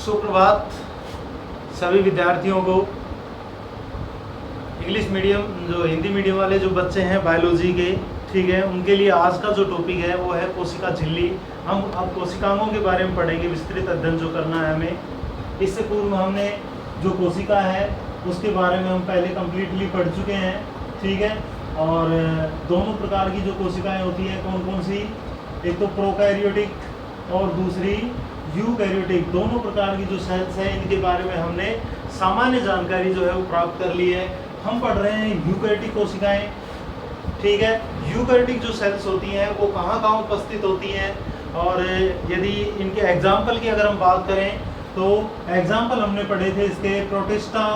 सुप्रभात सभी विद्यार्थियों को। इंग्लिश मीडियम जो हिंदी मीडियम वाले जो बच्चे हैं बायोलॉजी के, ठीक है, उनके लिए आज का जो टॉपिक है वो है कोशिका झिल्ली। हम अब कोशिकाओं के बारे में पढ़ेंगे, विस्तृत अध्ययन जो करना है हमें। इससे पूर्व हमने जो कोशिका है उसके बारे में हम पहले कम्प्लीटली पढ़ चुके हैं, ठीक है। और दोनों प्रकार की जो कोशिकाएं होती हैं कौन कौन सी, एक तो प्रोकैरियोटिक और दूसरी यूकैरियोटिक। दोनों प्रकार की जो सेल्स हैं इनके बारे में हमने सामान्य जानकारी जो है वो प्राप्त कर ली है। हम पढ़ रहे हैं यूकैरियोटिक कोशिकाएं, ठीक है। यूकैरियोटिक जो सेल्स होती हैं वो कहाँ कहाँ उपस्थित होती हैं, और यदि इनके एग्जाम्पल की अगर हम बात करें तो एग्जाम्पल हमने पढ़े थे इसके प्रोटिस्टा,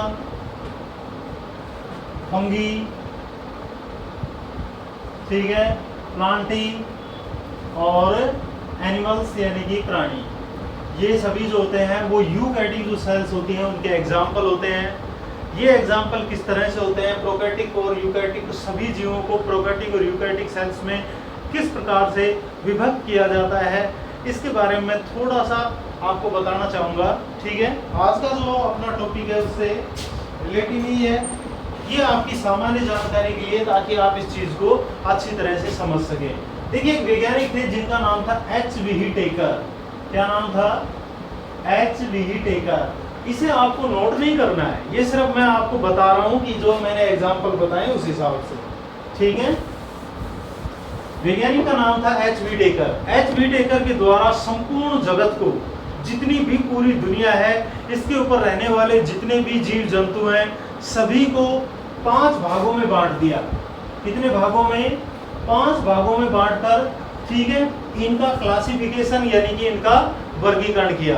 फंगी, ठीक है, प्लांटी और एनिमल्स यानी कि प्राणी। ये सभी जो होते हैं वो यूकैरियोटिक जो सेल्स होती हैं उनके एग्जाम्पल होते हैं। ये एग्जाम्पल किस तरह से होते हैं, प्रोकैरियोटिक और यूकैरियोटिक सभी जीवों को प्रोकैरियोटिक और यूकैरियोटिक सेल्स में किस प्रकार से विभक्त किया जाता है, इसके बारे में मैं थोड़ा सा आपको बताना चाहूँगा, ठीक है। आज का जो अपना टॉपिक है उससे रिलेटेड ही है, ये आपकी सामान्य जानकारी के लिए, ताकि आप इस चीज़ को अच्छी तरह से समझ सकें। देखिए, एक वैज्ञानिक थे जिनका नाम था H.V. टेकर। क्या नाम था? H.V. टेकर। इसे आपको नोट नहीं करना है, ये सिर्फ मैं आपको बता रहा हूँ कि जो मैंने एग्जाम्पल बताए उस हिसाब से, ठीक है। वैज्ञानिक का नाम था H.V. टेकर। H.V. टेकर के द्वारा संपूर्ण जगत को, जितनी भी पूरी दुनिया है, इसके ऊपर रहने वाले जितने भी जीव जंतु हैं सभी को 5 भागों में बांट दिया। कितने भागों में? 5 भागों में बांटकर, ठीक है, इनका क्लासिफिकेशन यानी कि इनका वर्गीकरण किया।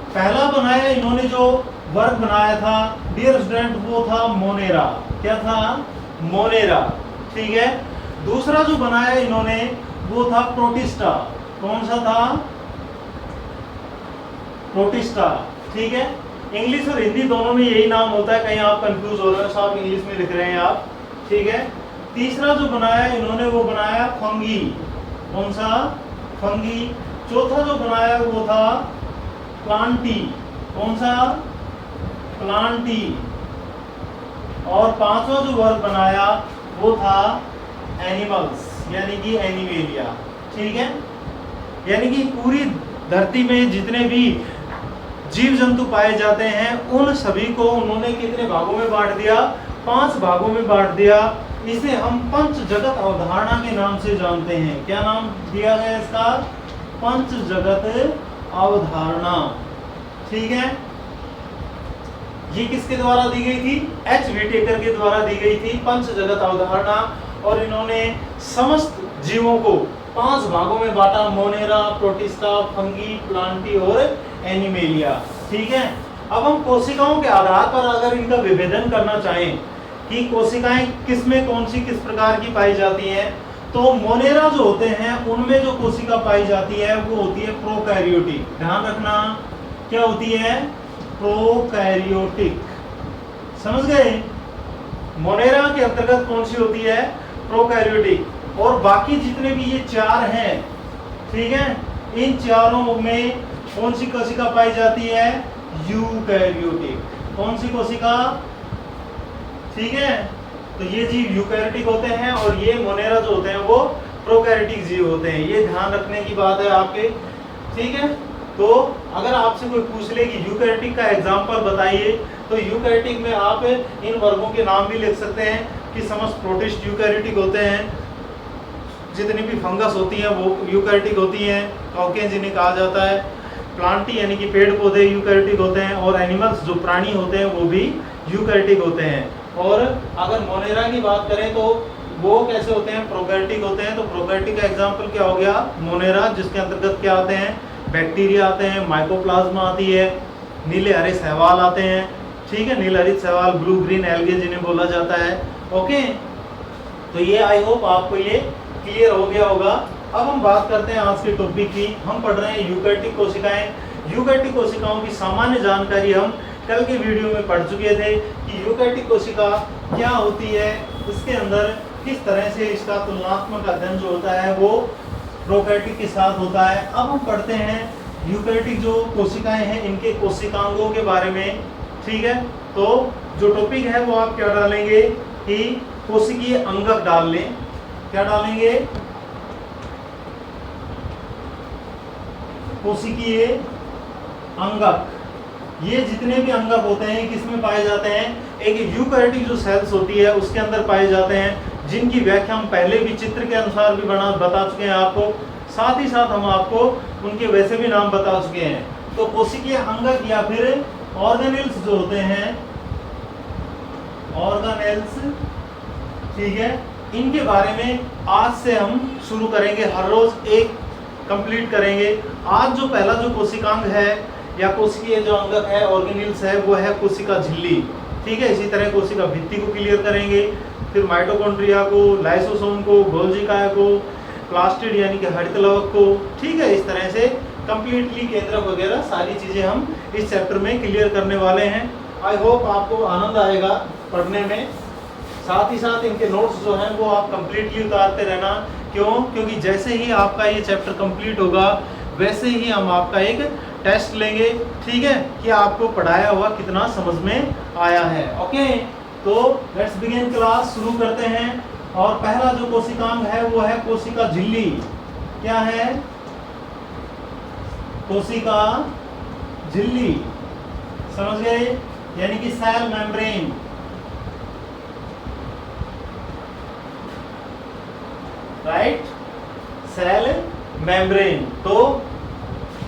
पहला बनाया इन्होंने जो वर्ग बनाया था डियर स्टूडेंट, वो था मोनेरा। क्या था? मोनेरा, ठीक है। दूसरा जो बनाया इन्होंने वो था प्रोटिस्टा। कौन सा था? प्रोटिस्टा, ठीक है। इंग्लिश और हिंदी दोनों में यही नाम होता है, कहीं आप कंफ्यूज हो रहे हो, सब इंग्लिश में लिख रहे हैं आप, ठीक है। तीसरा जो बनाया इन्होंने वो बनाया फंगी। कौन सा? फंगी। चौथा जो बनाया वो था प्लांटी। कौन सा? प्लांटी। और पांचवा जो वर्ग बनाया वो था एनिमल्स यानी कि एनिमेलिया, ठीक है। यानी कि पूरी धरती में जितने भी जीव जंतु पाए जाते हैं उन सभी को उन्होंने कितने भागों में बांट दिया? 5 भागों में बांट दिया। इसे हम पंच जगत अवधारणा के नाम से जानते हैं। क्या नाम दिया गया इसका? पंच जगत अवधारणा, ठीक है। ये किसके द्वारा दी गई थी? H.V. टेकर के द्वारा दी गई थी पंच जगत अवधारणा। और इन्होंने समस्त जीवों को 5 भागों में बांटा, मोनेरा, प्रोटिस्टा, फंगी, प्लांटी और एनिमेलिया, ठीक है। अब हम कोशिकाओं के आधार पर अगर इनका विभेदन करना चाहें कि कोशिकाएं किसमें कौन सी किस प्रकार की पाई जाती हैं, तो मोनेरा जो होते हैं उनमें जो कोशिका पाई जाती है वो होती है प्रोकैरियोटिक। ध्यान रखना, क्या होती है? प्रोकैरियोटिक। समझ गए? मोनेरा के अंतर्गत कौन सी होती है? प्रोकैरियोटिक। और बाकी जितने भी ये 4 हैं, ठीक है, इन चारों में कौन सी कोशिका पाई जाती है? यूकैरियोटिक। कौन सी कोशिका? ठीक है। तो ये जीव यूकैरियोटिक होते हैं और ये मोनेरा जो होते हैं वो प्रोकैरियोटिक जीव होते हैं। ये ध्यान रखने की बात है आपके, ठीक है। तो अगर आपसे कोई पूछ ले कि यूकैरियोटिक का एग्जाम्पल बताइए, तो यूकैरियोटिक में आप इन वर्गों के नाम भी लिख सकते हैं कि समस्त प्रोटिस्ट यूकैरियोटिक होते हैं, जितनी भी फंगस होती हैं वो यूकैरियोटिक होती हैं, कॉकेन जिन्हें कहा जाता है, प्लांटी यानी कि पेड़ पौधे यूकैरियोटिक होते हैं, और एनिमल्स जो प्राणी होते हैं वो भी यूकैरियोटिक होते हैं। और अगर मोनेरा की बात करें तो वो कैसे होते हैं? प्रोकैरियोटिक होते हैं। तो प्रोकैरियोटिक का एग्जाम्पल क्या हो गया? मोनेरा, जिसके अंतर्गत क्या आते हैं? बैक्टीरिया आते हैं, माइकोप्लाज्मा आती है, नीले हरे शैवाल आते हैं, ठीक है, नील हरित शैवाल, ब्लू ग्रीन एल्गे जिन्हें बोला जाता है। ओके, तो ये आई होप आपको ये क्लियर हो गया होगा। अब हम बात करते हैं आज के टॉपिक की। हम पढ़ रहे हैं यूकैरियोटिक कोशिकाएं। यूकैरियोटिक कोशिकाओं की सामान्य जानकारी हम कल के वीडियो में पढ़ चुके थे कि यूकैरियोटिक कोशिका क्या होती है, उसके अंदर किस तरह से इसका तुलनात्मक अध्ययन जो होता है वो प्रोकैरियोटिक के साथ होता है। अब हम पढ़ते हैं यूकैरियोटिक जो कोशिकाएं हैं इनके कोशिकांगों के बारे में, ठीक है। तो जो टॉपिक है वो आप क्या डालेंगे कि कोशिकीय अंगक डाल लें। क्या डालेंगे? कोशिकीय अंगक। ये जितने भी अंगक होते हैं किसमें पाए जाते हैं? एक यूकैरियोटिक जो सेल्स होती है उसके अंदर पाए जाते हैं, जिनकी व्याख्या हम पहले भी चित्र के अनुसार भी बता चुके हैं आपको। साथ ही साथ हम आपको उनके वैसे भी नाम बता चुके हैं। तो कोशिकीय अंगक या फिर ऑर्गेनेल्स जो होते हैं, ऑर्गेनेल्स, ठीक है, इनके बारे में आज से हम शुरू करेंगे। हर रोज एक कंप्लीट करेंगे। आज जो पहला जो कोशिकांग है या कोशिकीय जो अंगक है, ऑर्गेनेल्स है, वो है कोशिका झिल्ली, ठीक है। इसी तरह कोशिका भित्ति को क्लियर करेंगे, फिर माइटोकॉन्ड्रिया को, लाइसोसोम को, गोल्जी काय को, प्लास्टिड यानी कि हरित लवक को, ठीक है। इस तरह से कंप्लीटली केंद्रक वगैरह सारी चीजें हम इस चैप्टर में क्लियर करने वाले हैं। आई होप आपको आनंद आएगा पढ़ने में। साथ ही साथ इनके नोट्स जो हैं वो आप कंप्लीटली उतारते रहना। क्यों? क्योंकि जैसे ही आपका ये चैप्टर कंप्लीट होगा वैसे ही हम आपका एक टेस्ट लेंगे, ठीक है, कि आपको पढ़ाया हुआ कितना समझ में आया है। ओके, तो लेट्स बिगिन क्लास, शुरू करते हैं। और पहला जो कोशिकांग है वो है कोशिका झिल्ली। क्या है? कोशिका झिल्ली, समझ गए? यानी कि cell membrane. Right, cell membrane. तो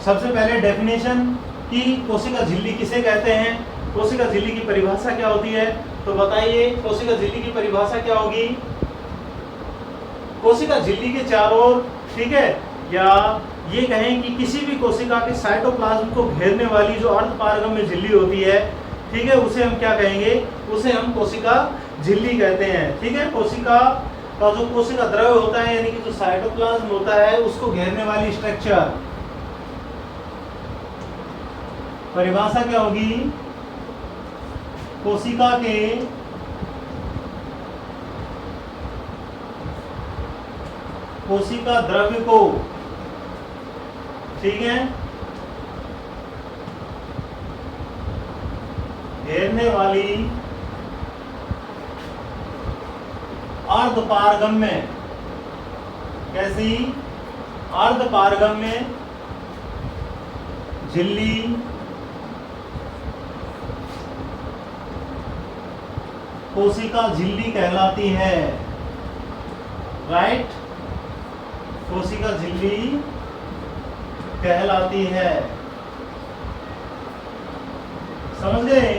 सबसे पहले डेफिनेशन कि कोशिका झिल्ली किसे कहते हैं, कोशिका झिल्ली की परिभाषा क्या होती है, तो बताइए कोशिका झिल्ली की परिभाषा क्या होगी? कोशिका झिल्ली के चारों ओर, ठीक है, या ये कहें कि किसी भी कोशिका के साइटोप्लाज्म को घेरने वाली जो अर्धपारगम्य झिल्ली होती है, ठीक है, उसे हम क्या कहेंगे? उसे हम कोशिका झिल्ली कहते हैं, ठीक है। कोशिका का जो कोशिका द्रव्य होता है यानी कि जो साइटोप्लाज्म होता है उसको घेरने वाली स्ट्रक्चर, परिभाषा क्या होगी? कोशिका के कोशिका द्रव्य को, ठीक है, घेरने वाली अर्धपारगम्य, कैसी? अर्धपारगम्य झिल्ली कोशिका झिल्ली कहलाती है। राइट, कोशिका झिल्ली कहलाती है। समझ गए?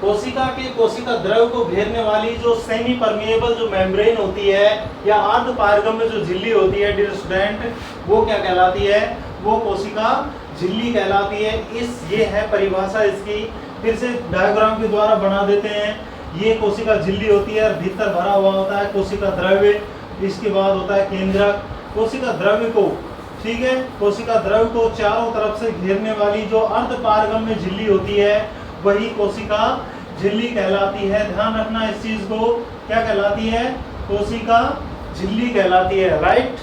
कोशिका के कोशिका द्रव्य को घेरने वाली जो सेमी परमिएबल जो मेम्ब्रेन होती है या अर्धपारगम्य जो झिल्ली होती है डियर स्टूडेंट, वो क्या कहलाती है? वो कोशिका झिल्ली कहलाती है। ये है परिभाषा इसकी। फिर से डायग्राम के द्वारा बना देते हैं। ये कोशिका झिल्ली होती है और भीतर भरा हुआ होता है कोशिका द्रव्य। इसके बाद होता है केंद्रक। कोशिका द्रव्य को, ठीक है, कोशिका द्रव्य को चारों तरफ से घेरने वाली जो अर्धपारगम्य झिल्ली होती है वही कोशिका झिल्ली कहलाती है। ध्यान रखना इस चीज को, क्या कहलाती है? कोशिका झिल्ली कहलाती है। राइट,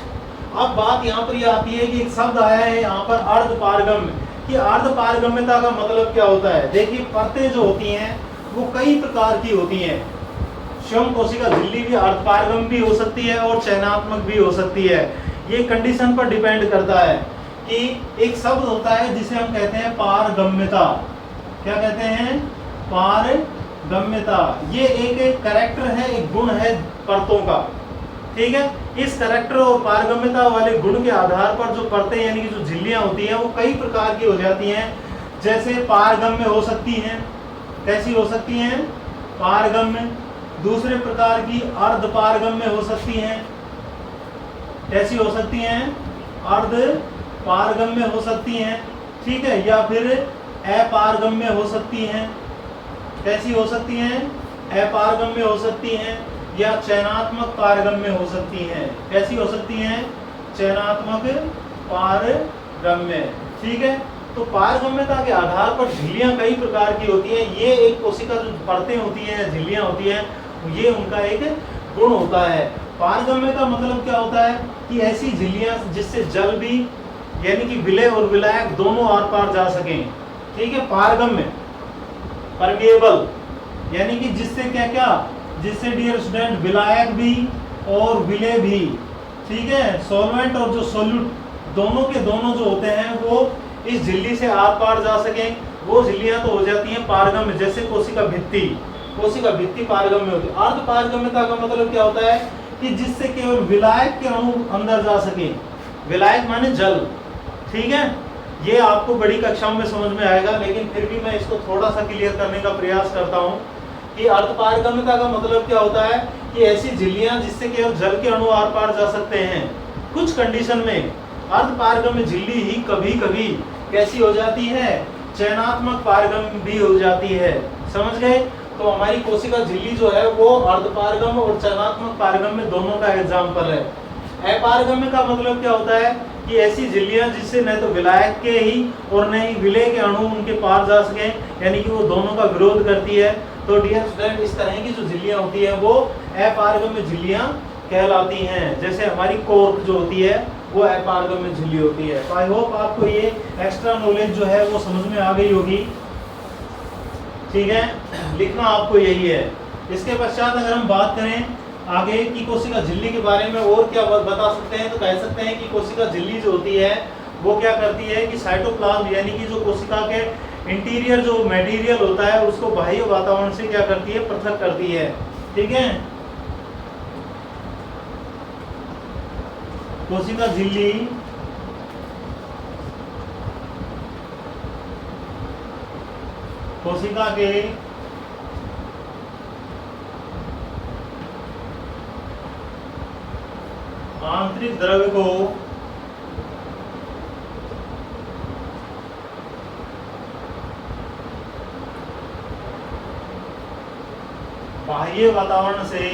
अब बात यहाँ पर यह आती है कि एक शब्द आया है यहाँ पर अर्धपारगम्य, कि अर्धपारगम्यता का मतलब क्या होता है? देखिए, परतें जो होती हैं वो कई प्रकार की होती हैं। स्वयं कोशिका झिल्ली भी अर्धपारगम्य भी हो सकती है और चयनात्मक भी हो सकती है। ये कंडीशन पर डिपेंड करता है कि एक शब्द होता है जिसे हम कहते हैं पारगम्यता। क्या कहते हैं? पारगम्यता। ये एक कैरेक्टर है, एक गुण है परतों का, ठीक है। इस कैरेक्टर और पारगम्यता वाले गुण के आधार पर जो परतें यानी कि जो झिल्लियां होती हैं वो कई प्रकार की हो जाती हैं। जैसे पारगम्य हो सकती हैं, कैसी हो सकती हैं? पारगम्य। दूसरे प्रकार की अर्धपारगम्य हो सकती हैं, कैसी हो सकती हैं? अर्धपारगम्य हो सकती हैं, ठीक है। या फिर अपारगम्य हो सकती हैं, कैसी हो सकती हैं? अपारगम्य हो सकती हैं। या चयनात्मक पारगम्य हो सकती हैं, कैसी हो सकती हैं? चयनात्मक पारगम्य, ठीक है। तो पारगम्यता के आधार पर झिल्लियां कई प्रकार की होती हैं। ये एक कोशिका जो परतें होती हैं, झिल्लियां होती हैं, ये उनका एक गुण होता है। पारगम्य का मतलब क्या होता है? कि ऐसी झिल्लियां जिससे जल भी यानी कि विलेय और विलायक दोनों आर पार जा सकें। ठीक है, पारगम्य, परमेएबल, यानी कि जिससे क्या क्या, जिससे डियर स्टूडेंट विलायक भी और विलेय भी, ठीक है, सॉल्वेंट और जो सोल्यूट दोनों के दोनों जो होते हैं वो इस झिल्ली से आर पार जा सकें। वो झिल्लियां तो हो जाती हैं पारगम्य, जैसे कोशिका भित्ति, कोशिका भित्ति पारगम्य होती है। अर्ध पारगम्यता का मतलब क्या होता है कि जिससे केवल विलायक के अणु अंदर जा सके, विलायक माने जल। ठीक है, ये आपको बड़ी कक्षाओं में समझ में आएगा, लेकिन फिर भी मैं इसको थोड़ा सा क्लियर करने का प्रयास करता हूँ कि अर्ध पारगम्यता का मतलब क्या होता है कि ऐसी झिल्लियां जिससे केवल जल के अणु आर पार जा सकते हैं। कुछ कंडीशन में अर्ध पारगम्य झिल्ली ही कभी कभी कैसी हो जाती है, चयनात्मक पारगम्य भी हो जाती है। समझ गए? तो हमारी कोशिका झिल्ली जो है वो अर्धपारगम्य और चयनात्मक पारगम्य दोनों का एग्जाम्पल है। अपारगम्य का मतलब क्या होता है कि ऐसी झिल्लियां जिससे न तो विलायक के ही और न ही विलेय के अणु उनके पार जा सके, यानी कि वो दोनों का विरोध करती है। तो डियर स्टूडेंट, इस तरह की जो झिल्लियां होती है वो अपारगम्य झिल्लियां कहलाती हैं। जैसे हमारी कोर्क जो होती है वो अपारगम्य झिल्ली होती है। तो आई होप आपको ये एक्स्ट्रा नॉलेज जो है वो समझ में आ गई होगी। ठीक है, लिखना आपको यही है। इसके पश्चात अगर हम बात करें आगे की कोशिका झिल्ली के बारे में और क्या बता सकते हैं, तो कह सकते हैं कि कोशिका झिल्ली जो होती है वो क्या करती है कि साइटोप्लाज्म यानी कि जो कोशिका के इंटीरियर जो मटेरियल होता है उसको बाह्य वातावरण से क्या करती है, पृथक करती है। ठीक है, कोशिका झिल्ली कोशिका के आंतरिक द्रव्य को बाह्य वातावरण से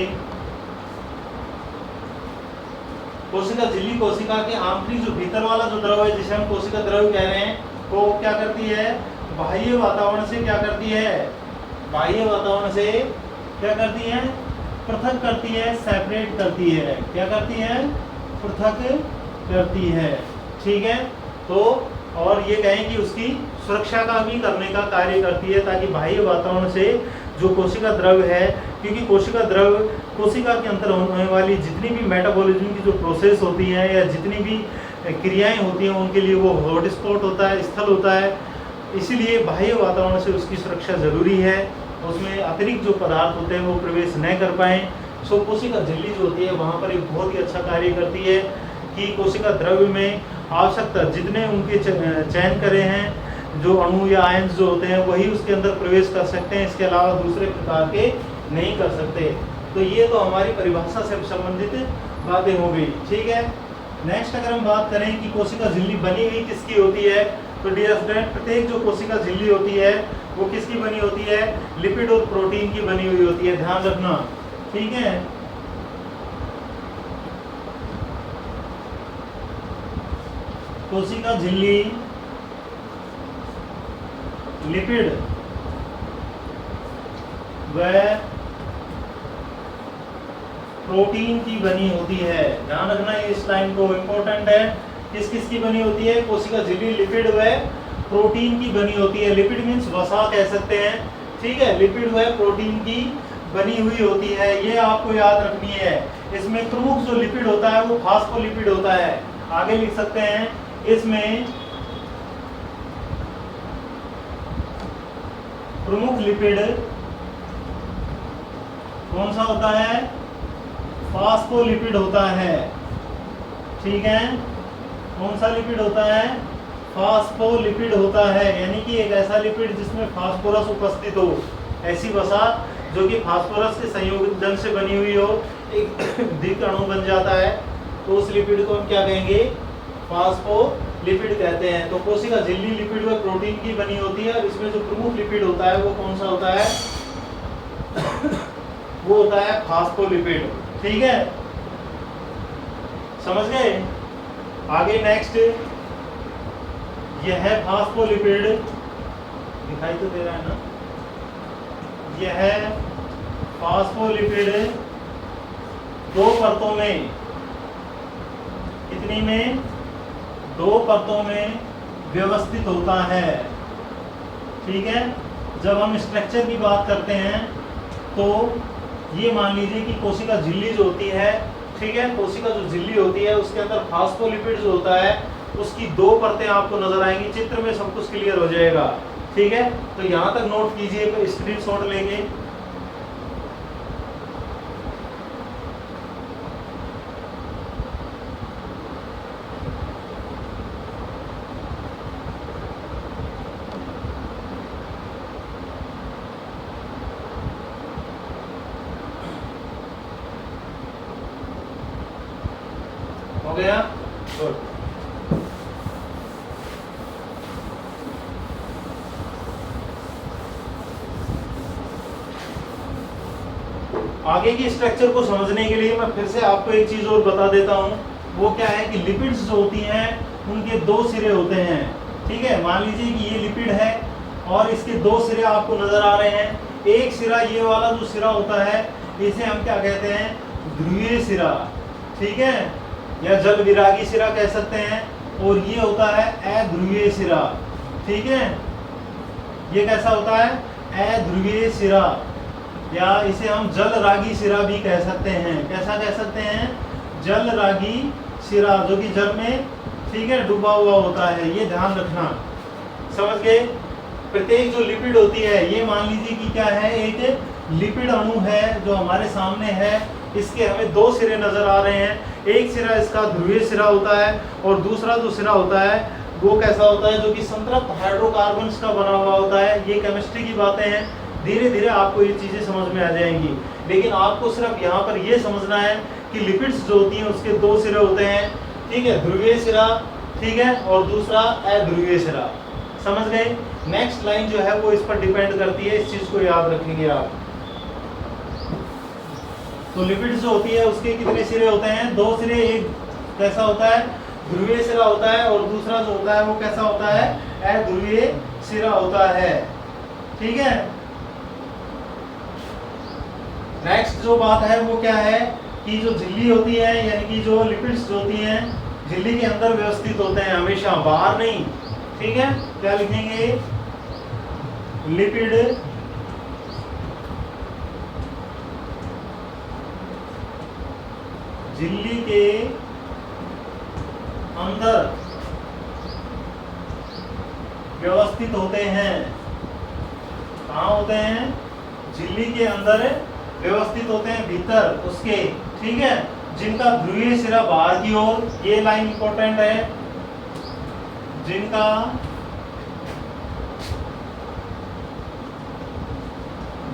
कोशिका झिल्ली कोशिका के आंतरिक जो भीतर वाला जो द्रव है जिसे हम कोशिका द्रव्य कह रहे हैं वो क्या करती है, बाह्य वातावरण से क्या करती है, बाह्य वातावरण से क्या करती है, पृथक करती है, सेपरेट करती है। क्या करती है, पृथक करती है। ठीक है, तो और ये कहें कि उसकी सुरक्षा का भी करने का कार्य करती है ताकि बाह्य वातावरण से जो कोशिका द्रव्य है, क्योंकि कोशिका द्रव्य कोशिका के अंदर होने वाली जितनी भी मेटाबॉलिज्म की जो प्रोसेस होती है या जितनी भी क्रियाएं होती हैं उनके लिए वो हॉटस्पॉट होता है, स्थल होता है। इसीलिए बाह्य वातावरण से उसकी सुरक्षा जरूरी है, उसमें अतिरिक्त जो पदार्थ होते हैं वो प्रवेश न कर पाएँ। सो कोशिका झिल्ली जो होती है वहाँ पर एक बहुत ही अच्छा कार्य करती है कि कोशिका द्रव्य में आवश्यकता जितने उनके चयन करे हैं जो अणु या आयंस जो होते हैं वही उसके अंदर प्रवेश कर सकते हैं, इसके अलावा दूसरे प्रकार के नहीं कर सकते। तो ये तो हमारी परिभाषा से संबंधित बातें हो गई। ठीक है, नेक्स्ट अगर हम बात करें कि कोशिका झिल्ली बनी हुई किसकी होती है, तो डियर स्टूडेंट प्रत्येक जो कोशिका झिल्ली होती है वो किसकी बनी होती है, लिपिड और प्रोटीन की बनी हुई होती है, ध्यान रखना। ठीक है, कोशिका झिल्ली लिपिड व प्रोटीन की बनी होती है। ध्यान रखना इस लाइन को, इंपॉर्टेंट है। किस किस की बनी होती है, कोशिका झिल्ली लिपिड व प्रोटीन की बनी होती है। लिपिड मीन्स वसा कह सकते हैं। ठीक है, लिपिड व प्रोटीन की बनी हुई होती है, ये आपको याद रखनी है। इसमें प्रमुख जो लिपिड होता है वो फास्फोलिपिड होता है। आगे लिख सकते हैं, इसमें प्रमुख लिपिड कौन सा होता है, फास्फोलिपिड होता है। ठीक है, कौन सा लिपिड होता है, फास्फोलिपिड होता है, यानी कि एक ऐसा लिपिड जिसमें फास्फोरस उपस्थित हो, ऐसी वसा जो कि फास्फोरस के संयोजन से बनी हुई हो, एक द्विक अणु बन जाता है, तो उस लिपिड को हम क्या कहेंगे, फास्फोलिपिड कहते हैं। तो कोशिका झिल्ली लिपिड व प्रोटीन की बनी होती है। इसमें जो प्रमुख लिपिड होता है वो कौन सा होता है वो होता है फास्फोलिपिड। ठीक है, समझ गए। आगे नेक्स्ट, यह है फास्फोलिपिड, दिखाई तो दे रहा है ना, यह है फास्फोलिपिड दो परतों में, कितनी में, दो परतों में व्यवस्थित होता है। ठीक है, जब हम स्ट्रक्चर की बात करते हैं तो ये मान लीजिए कि कोशिका झिल्ली जो होती है, ठीक है, कोशिका जो झिल्ली होती है उसके अंदर फास्फोलिपिड जो होता है उसकी दो परतें आपको नजर आएंगी। चित्र में सब कुछ क्लियर हो जाएगा। ठीक है, तो यहां तक नोट कीजिए स्क्रीनशॉट लेके। हो गया? गुड। आगे की स्ट्रक्चर को समझने के लिए मैं फिर से आपको एक चीज और बता देता हूं। वो क्या है कि लिपिड्स जो होती हैं उनके दो सिरे होते हैं। ठीक है, मान लीजिए कि ये लिपिड है और इसके दो सिरे आपको नजर आ रहे हैं। एक सिरा, ये वाला जो सिरा होता है इसे हम क्या कहते हैं? ध्रुवीय सिरा। ठीक है, या जल विरागी सिरा कह सकते हैं। और ये होता है अध्रुवीय सिरा। ठीक है, ये कैसा होता है? अध्रुवीय सिरा, या इसे हम जल रागी सिरा भी कह सकते हैं। कैसा कह सकते हैं? जल रागी सिरा, जो कि जल में, ठीक है, डूबा हुआ होता है। ये ध्यान रखना, समझ गए? प्रत्येक जो लिपिड होती है, ये मान लीजिए कि क्या है, एक लिपिड अणु है जो हमारे सामने है। इसके हमें दो सिरे नजर आ रहे हैं। एक सिरा इसका ध्रुवीय सिरा होता है और दूसरा जो सिरा होता है वो कैसा होता है? जो कि संतृप्त हाइड्रोकार्बन्स का बना हुआ होता है। ये केमिस्ट्री की बातें हैं, धीरे धीरे आपको ये चीजें समझ में आ जाएंगी। लेकिन आपको सिर्फ यहाँ पर ये समझना है कि लिपिड्स जो होती हैं उसके दो सिरे होते हैं। ठीक है, ध्रुवीय सिरा, ठीक है, और दूसरा अध्रुवीय सिरा। समझ गए? नेक्स्ट लाइन जो है वो इस पर डिपेंड करती है, इस चीज को याद रखेंगे आप। तो लिपिड्स जो होती है उसके कितने सिरे होते हैं? दो सिरे। एक कैसा होता है? ध्रुवीय सिरा होता है, और दूसरा जो होता है वो कैसा होता है? अध्रुवीय सिरा होता है। ठीक है, नेक्स्ट जो बात है वो क्या है कि जो झिल्ली होती है, यानी कि जो लिपिड्स जो होती हैं झिल्ली के अंदर व्यवस्थित होते हैं, हमेशा बाहर नहीं। ठीक है, क्या लिखेंगे? लिपिड झिल्ली के अंदर व्यवस्थित होते हैं। कहाँ होते हैं? झिल्ली के अंदर व्यवस्थित होते हैं, भीतर उसके। ठीक है, जिनका ध्रुवीय सिरा बाहर की ओर, ये लाइन इंपॉर्टेंट है, जिनका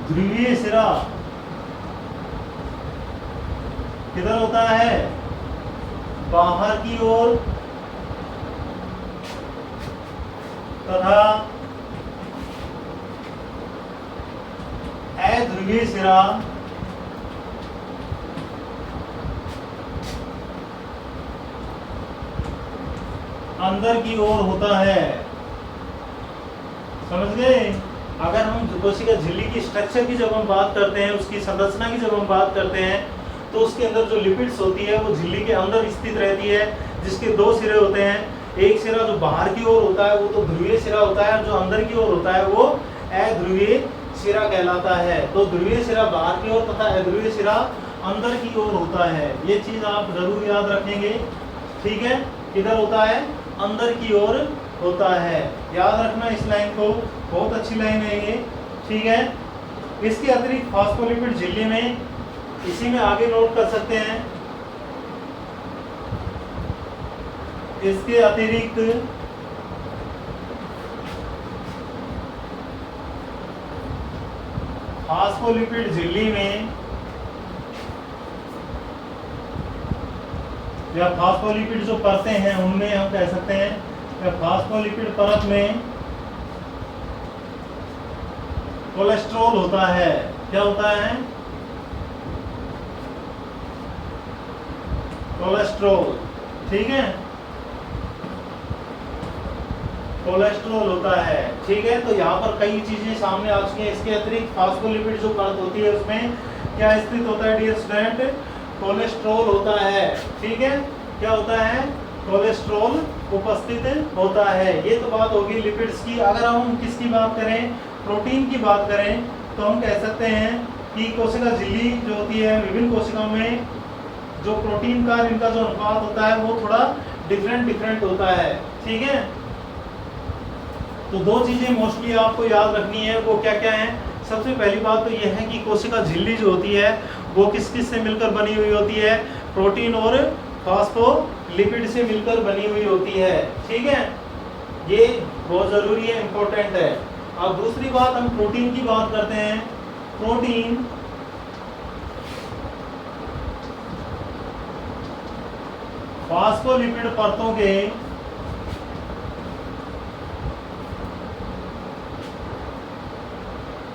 ध्रुवीय सिरा किधर होता है? बाहर की ओर, तथा अध्रुवीय सिरा अंदर की ओर होता है। समझ गए? अगर हम कोशिका झिल्ली की स्ट्रक्चर की जब हम बात करते हैं, उसकी संरचना की जब हम बात करते हैं, तो उसके अंदर जो लिपिड्स होती है वो झिल्ली के अंदर स्थित रहती है, जिसके दो सिरे होते हैं। एक सिरा जो बाहर की ओर होता है वो तो ध्रुवीय सिरा होता है, और जो अंदर की ओर होता है वो अध्रुवीय सिरा कहलाता है। तो ध्रुवीय सिरा बाहर की ओर तथा अध्रुवीय सिरा अंदर की ओर होता है। ये चीज आप जरूर याद रखेंगे। ठीक है, किधर होता है? अंदर की ओर होता है। याद रखना इस लाइन को, बहुत अच्छी लाइन है ये। ठीक है, इसके अतिरिक्त फास्फोलिपिड झिल्ली में, इसी में आगे नोट कर सकते हैं, इसके अतिरिक्त फास्फोलिपिड झिल्ली में या फास्फोलिपिड जो परतें हैं उनमें हम कह सकते हैं या फास्फोलिपिड परत में कोलेस्ट्रॉल होता है। क्या होता है? कोलेस्ट्रॉल। ठीक है, कोलेस्ट्रॉल होता है। ठीक है, तो यहाँ पर कई चीजें सामने आ चुकी हैं। इसके अतिरिक्त फास्फोलिपिड जो परत होती है उसमें क्या स्थित होता है डियर स्टूडेंट? कोलेस्ट्रॉल होता है। ठीक है, क्या होता है? कोलेस्ट्रॉल उपस्थित होता है। ये तो बात होगी लिपिड्स की। अगर हम किसकी बात करें, प्रोटीन की बात करें, तो हम कह सकते हैं कि कोशिका झिल्ली जो होती है, विभिन्न कोशिकाओं में जो प्रोटीन का इनका जो अनुपात होता है वो थोड़ा डिफरेंट होता है। ठीक है, तो दो चीजें मोस्टली आपको याद रखनी है, वो क्या क्या है। सबसे पहली बात तो यह है कि कोशिका झिल्ली जो होती है वो किस किस से मिलकर बनी हुई होती है, प्रोटीन और फॉस्फोलिपिड से मिलकर बनी हुई होती है। ठीक है, ये बहुत जरूरी है, इंपॉर्टेंट है। अब दूसरी बात, हम प्रोटीन की बात करते हैं। प्रोटीन फॉस्फोलिपिड परतों के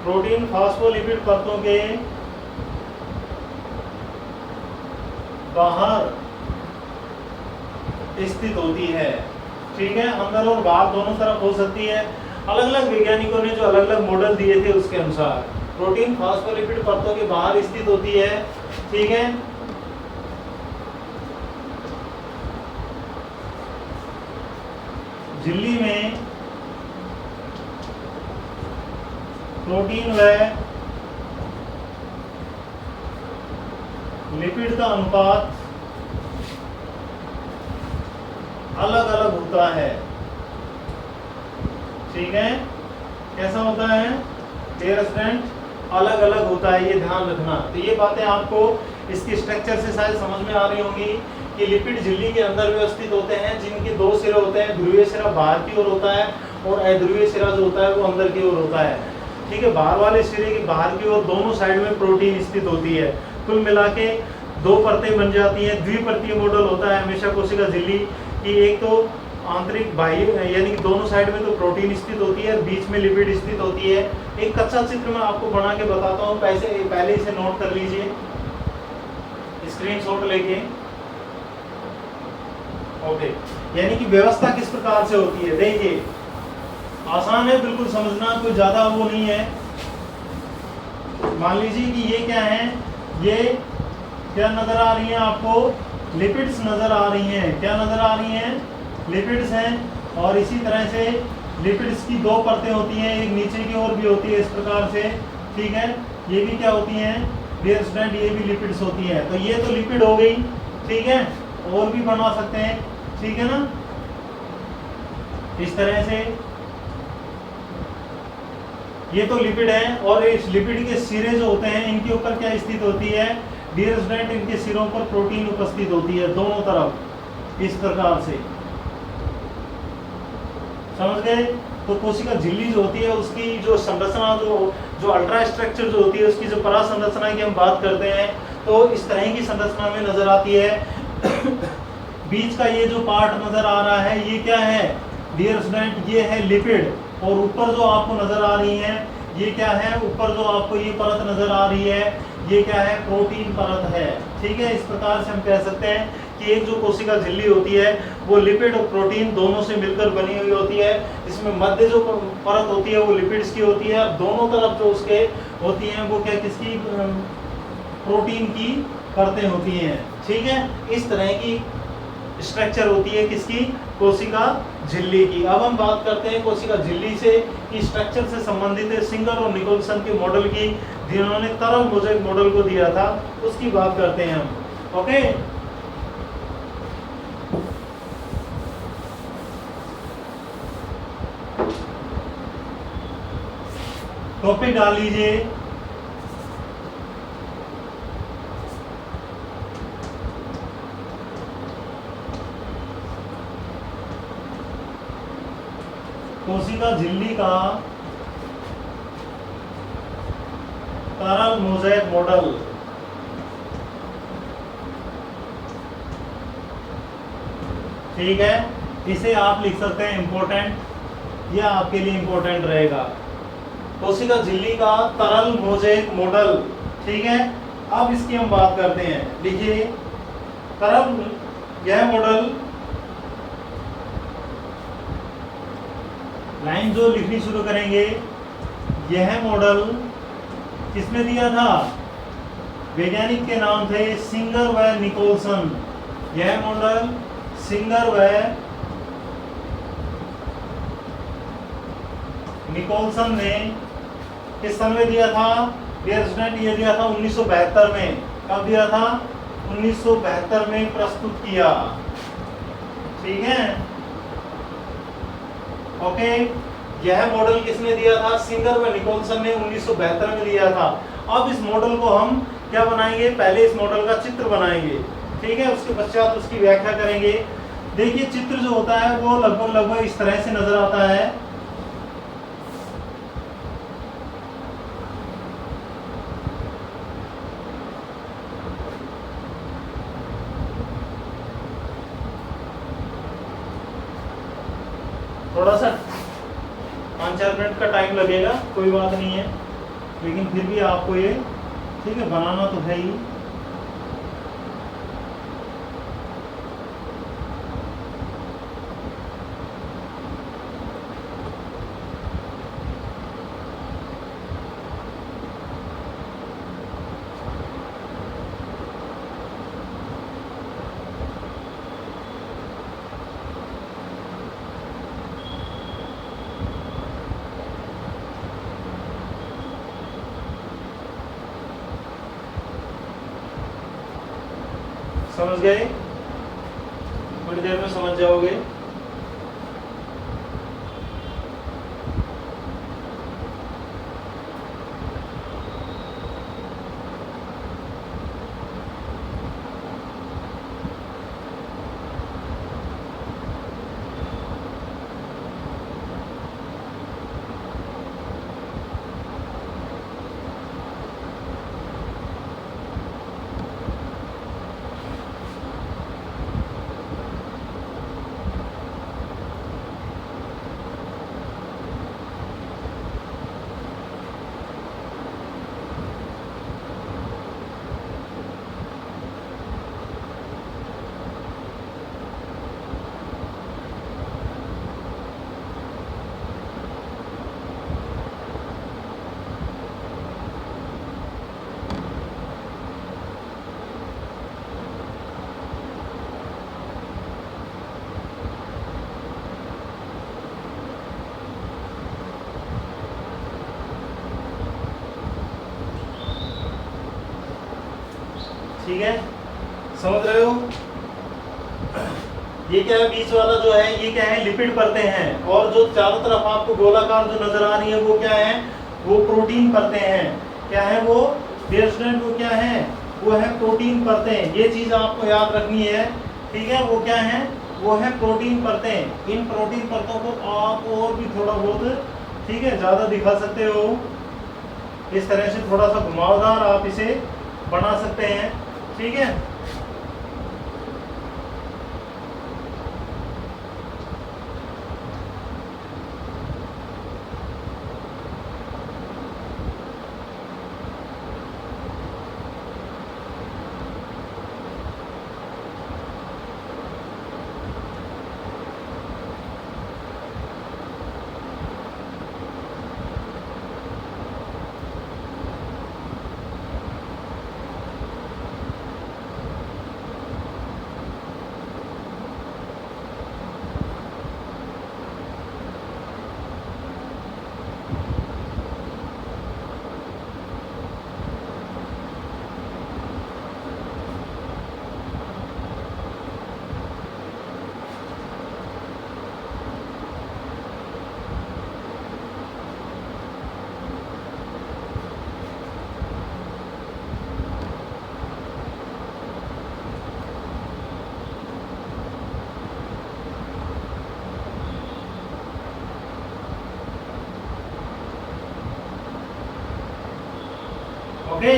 प्रोटीन फॉस्फोलिपिड परतों के बाहर स्थित होती है। ठीक है, अंदर और बाहर दोनों तरफ हो सकती है। अलग अलग वैज्ञानिकों ने जो अलग अलग मॉडल दिए थे उसके अनुसार प्रोटीन फॉस्फोलिपिड परतों के बाहर स्थित होती है। ठीक है, झिल्ली में प्रोटीन व लिपिड का अनुपात अलग अलग होता है। ठीक है, कैसा होता है डियर स्टूडेंट, अलग अलग होता है, ये ध्यान रखना। तो ये बातें आपको इसके स्ट्रक्चर से शायद समझ में आ रही होंगी कि लिपिड झिल्ली के अंदर व्यवस्थित होते हैं, जिनके दो सिरे होते हैं। ध्रुवीय सिरा बाहर की ओर होता है और अध्रुवीय सिरा जो होता है वो अंदर की ओर होता है। ठीक है, बाहर वाले सिरे की बाहर की ओर दोनों साइड में प्रोटीन स्थित होती है। कुल मिला के दो परतें बन जाती हैं। द्विपर्तीय मॉडल होता है हमेशा कोशिका झिल्ली की। एक तो आंतरिक बाह्य यानी कि दोनों साइड में तो प्रोटीन स्थित होती है, बीच में लिपिड स्थित होती है। एक कच्चा चित्र मैं आपको बना के बताता हूँ, पहले इसे नोट कर लीजिए स्क्रीनशॉट लेके। ओके, यानी कि व्यवस्था किस प्रकार से होती है, देखिए आसान है बिल्कुल समझना, कोई ज्यादा वो नहीं है। मान लीजिए कि ये क्या है, ये क्या नजर आ रही है आपको, लिपिड्स नजर आ रही हैं। क्या नजर आ रही हैं, लिपिड्स हैं। और इसी तरह से लिपिड्स की दो परतें होती हैं, एक नीचे की ओर भी होती है इस प्रकार से। ठीक है, ये भी क्या होती हैं डियर स्टूडेंट, ये भी लिपिड्स होती हैं। तो ये तो लिपिड हो गई। ठीक है, और भी बना सकते हैं। ठीक है ना, इस तरह से ये तो लिपिड है। और इस लिपिड के सिरे जो होते हैं इनके ऊपर क्या स्थित होती है डियर स्टूडेंट, इनके सिरों पर प्रोटीन उपस्थित होती है दोनों तरफ, इस प्रकार से। समझ गए। तो कोशिका झिल्ली जो होती है उसकी जो संरचना, जो अल्ट्रा स्ट्रक्चर जो होती है उसकी जो परा संरचना की हम बात करते हैं तो इस तरह की संरचना में नजर आती है। बीच का ये जो पार्ट नजर आ रहा है ये क्या है डियर स्टूडेंट, ये है लिपिड। और ऊपर जो आपको नजर आ रही है ये क्या है, ऊपर जो आपको ये परत नजर आ रही है ये क्या है, प्रोटीन परत है। ठीक है, इस प्रकार से हम कह सकते हैं कि एक जो कोशिका झिल्ली होती है वो लिपिड और प्रोटीन दोनों से मिलकर बनी हुई होती है। इसमें मध्य जो परत होती है वो लिपिड्स की होती है, दोनों तरफ जो उसके होती हैं वो क्या, किसकी, प्रोटीन की परतें होती हैं। ठीक है, इस तरह की स्ट्रक्चर होती है किसकी, कोशिका झिल्ली की। अब हम बात करते हैं कोशिका झिल्ली से की स्ट्रक्चर से संबंधित है सिंगर और निकोलसन के मॉडल की, जिन्होंने तरल मोज़ेक मॉडल को दिया था, उसकी बात करते हैं हम। ओके, टॉपिक डाल लीजिए। कोशिका झिल्ली का तरल मोज़ेक मॉडल। ठीक है, इसे आप लिख सकते हैं इंपॉर्टेंट, यह आपके लिए इंपॉर्टेंट रहेगा। कोशिका झिल्ली का तरल मोज़ेक मॉडल। ठीक है, अब इसकी हम बात करते हैं। लिखिए तरल, यह मॉडल, लाइन जो लिखनी शुरू करेंगे, यह मॉडल किसने दिया था, वैज्ञानिक के नाम थे सिंगर व निकोलसन। यह मॉडल सिंगर व निकोलसन ने किस सन में दिया था डियर स्टूडेंट? ये दिया था 1972 में। कब दिया था? 1972 में प्रस्तुत किया। ठीक है, ओके। यह मॉडल किसने दिया था? सिंगर व निकोलसन ने 1972 में दिया था। अब इस मॉडल को हम क्या बनाएंगे? पहले इस मॉडल का चित्र बनाएंगे, ठीक है, उसके पश्चात उसकी व्याख्या करेंगे। देखिए चित्र जो होता है वो लगभग इस तरह से नजर आता है। थोड़ा सा 5-4 मिनट का टाइम लगेगा, कोई बात नहीं है, लेकिन फिर भी आपको ये ठीक है बनाना तो है ही। समझ गए? थोड़ी देर में समझ जाओगे। ठीक है, समझ रहे हो? ये क्या है? बीच वाला जो है ये क्या है? लिपिड परतें हैं, और जो चारों तरफ आपको गोलाकार जो नजर आ रही है वो क्या है? वो प्रोटीन परतें हैं। क्या है वो डियर स्टूडेंट? वो क्या है? वो है प्रोटीन परतें। ये चीज आपको याद रखनी है, ठीक है? वो क्या है? वो है प्रोटीन परतें। इन प्रोटीन परतों को आप और भी थोड़ा बहुत ठीक है ज्यादा दिखा सकते हो, इस तरह से थोड़ा सा घुमावदार आप इसे बना सकते हैं, ठीक है? ओके,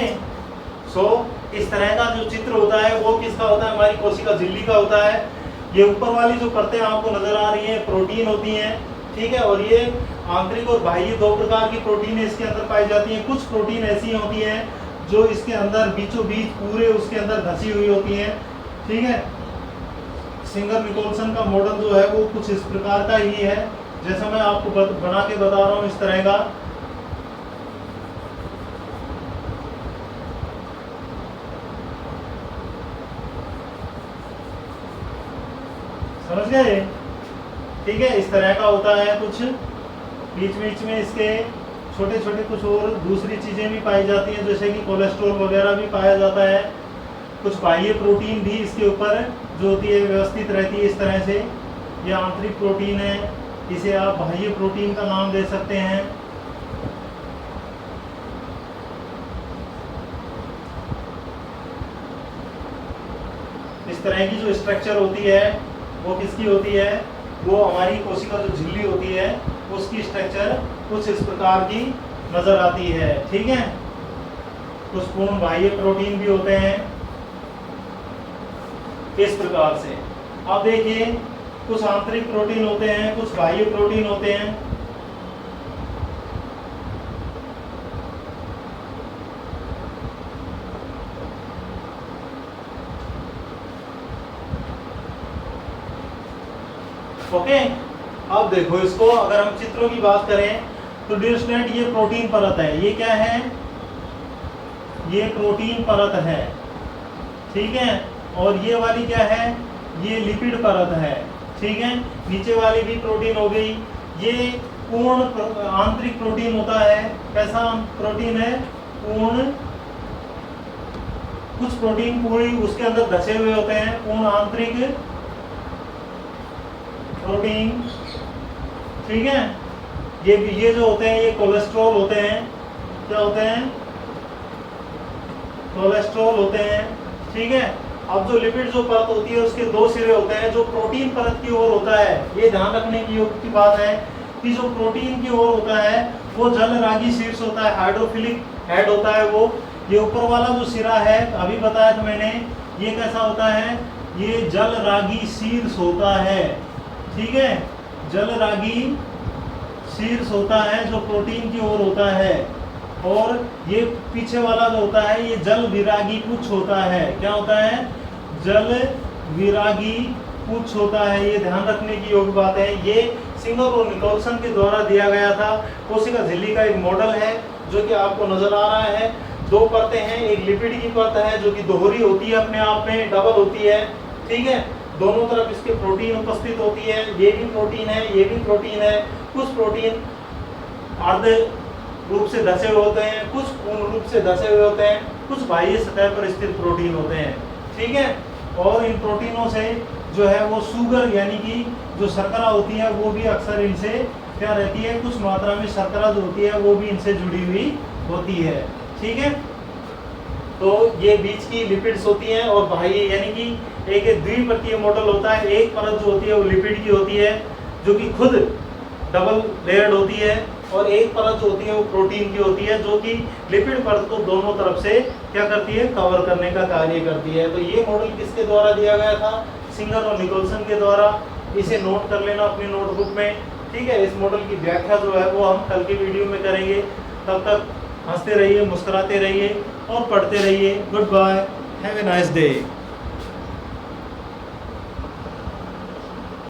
सो इस तरह का जो चित्र होता है वो किसका होता है? हमारी कोशिका झिल्ली का होता है। ये ऊपर वाली जो परतें आपको नजर आ रही हैं प्रोटीन होती हैं, ठीक है? और ये आंतरिक और बाह्य दो प्रकार की प्रोटीन इसके अंदर पाई जाती हैं। कुछ प्रोटीन ऐसी होती हैं जो इसके अंदर बीचों बीच पूरे उसके अंदर धसी हुई होती हैं, ठीक है? सिंगर निकोलसन का मॉडल जो है वो कुछ इस प्रकार का ही है, जैसा मैं आपको बना के बता रहा हूँ इस तरह का। समझ गए? ठीक है, इस तरह का होता है कुछ। बीच बीच में इसके छोटे छोटे कुछ और दूसरी चीज़ें भी पाई जाती हैं, जैसे कि कोलेस्ट्रॉल वगैरह भी पाया जाता है। कुछ बाह्य प्रोटीन भी इसके ऊपर जो होती है व्यवस्थित रहती है इस तरह से। ये आंतरिक प्रोटीन है, इसे आप बाह्य प्रोटीन का नाम दे सकते हैं। इस तरह की जो स्ट्रक्चर होती है वो किसकी होती है? वो हमारी कोशिका जो झिल्ली होती है उसकी स्ट्रक्चर कुछ इस प्रकार की नजर आती है। ठीक है, कुछ पूर्ण बाह्य प्रोटीन भी होते हैं इस प्रकार से। अब देखिए, कुछ आंतरिक प्रोटीन होते हैं, कुछ बाह्य प्रोटीन होते हैं। ओके, अब देखो इसको, अगर हम चित्रों की बात करें तो डियर स्टूडेंट, ये प्रोटीन परत है। ये क्या है? ये प्रोटीन परत है। ठीक है, और ये वाली क्या है? ये लिपिड परत है। ठीक है, नीचे वाली भी प्रोटीन हो गई। ये पूर्ण आंतरिक प्रोटीन होता है। कैसा प्रोटीन है? पूर्ण, कुछ प्रोटीन पूरी उसके अंदर धसे हुए होते हैं, पूर्ण आंतरिक प्रोटीन। ठीक है, ये जो होते हैं ये कोलेस्ट्रॉल होते हैं। क्या होते हैं? कोलेस्ट्रॉल होते हैं। ठीक है, अब जो लिपिड जो परत होती है उसके दो सिरे होते हैं। जो प्रोटीन परत की ओर होता है, ये ध्यान रखने की योग की बात है कि जो प्रोटीन की ओर होता है वो जल रागी शीर्ष होता है, हाइड्रोफिलिक हेड होता है वो। ये ऊपर वाला जो सिरा है, अभी बताया था मैंने, ये कैसा होता है? ये जल रागी शीर्ष होता है। ठीक है, जल रागी शीर्ष होता है जो प्रोटीन की ओर होता है। और ये पीछे वाला जो होता है ये जल विरागी पुच्छ होता है। क्या होता है? जल विरागी पुच्छ होता है। ये ध्यान रखने की योग्य बात है। ये सिंगर और निकोलसन के द्वारा दिया गया था। कोशिका झिल्ली का एक मॉडल है जो कि आपको नजर आ रहा है। दो परतें हैं, एक लिपिड की परत है जो कि दोहरी होती है, अपने आप में डबल होती है। ठीक है, दोनों तरफ इसके प्रोटीन उपस्थित होती है। ये भी प्रोटीन है, ये भी प्रोटीन है। कुछ प्रोटीन अर्ध रूप से धसे हुए होते हैं, कुछ पूर्ण रूप से धसे हुए होते हैं, कुछ बाह्य सतह पर स्थित प्रोटीन होते हैं। ठीक है, और इन प्रोटीनों से जो है वो शुगर यानी कि जो शर्करा होती है वो भी अक्सर इनसे क्या रहती है, कुछ मात्रा में शर्करा जो होती है वो भी इनसे जुड़ी हुई होती है। ठीक है, तो ये बीच की लिपिड्स होती हैं और बाह्य यानी कि एक द्विपरतीय मॉडल होता है। एक परत जो होती है वो लिपिड की होती है जो कि खुद डबल लेयर्ड होती है, और एक परत जो होती है वो प्रोटीन की होती है जो कि लिपिड परत को दोनों तरफ से क्या करती है? कवर करने का कार्य करती है। तो ये मॉडल किसके द्वारा दिया गया था? सिंगर और निकोलसन के द्वारा। इसे नोट कर लेना अपनी नोटबुक में। ठीक है, इस मॉडल की व्याख्या जो है वो हम कल के वीडियो में करेंगे। तब तक हंसते रहिए, मुस्कुराते रहिए और पढ़ते रहिए। Goodbye, have a nice day.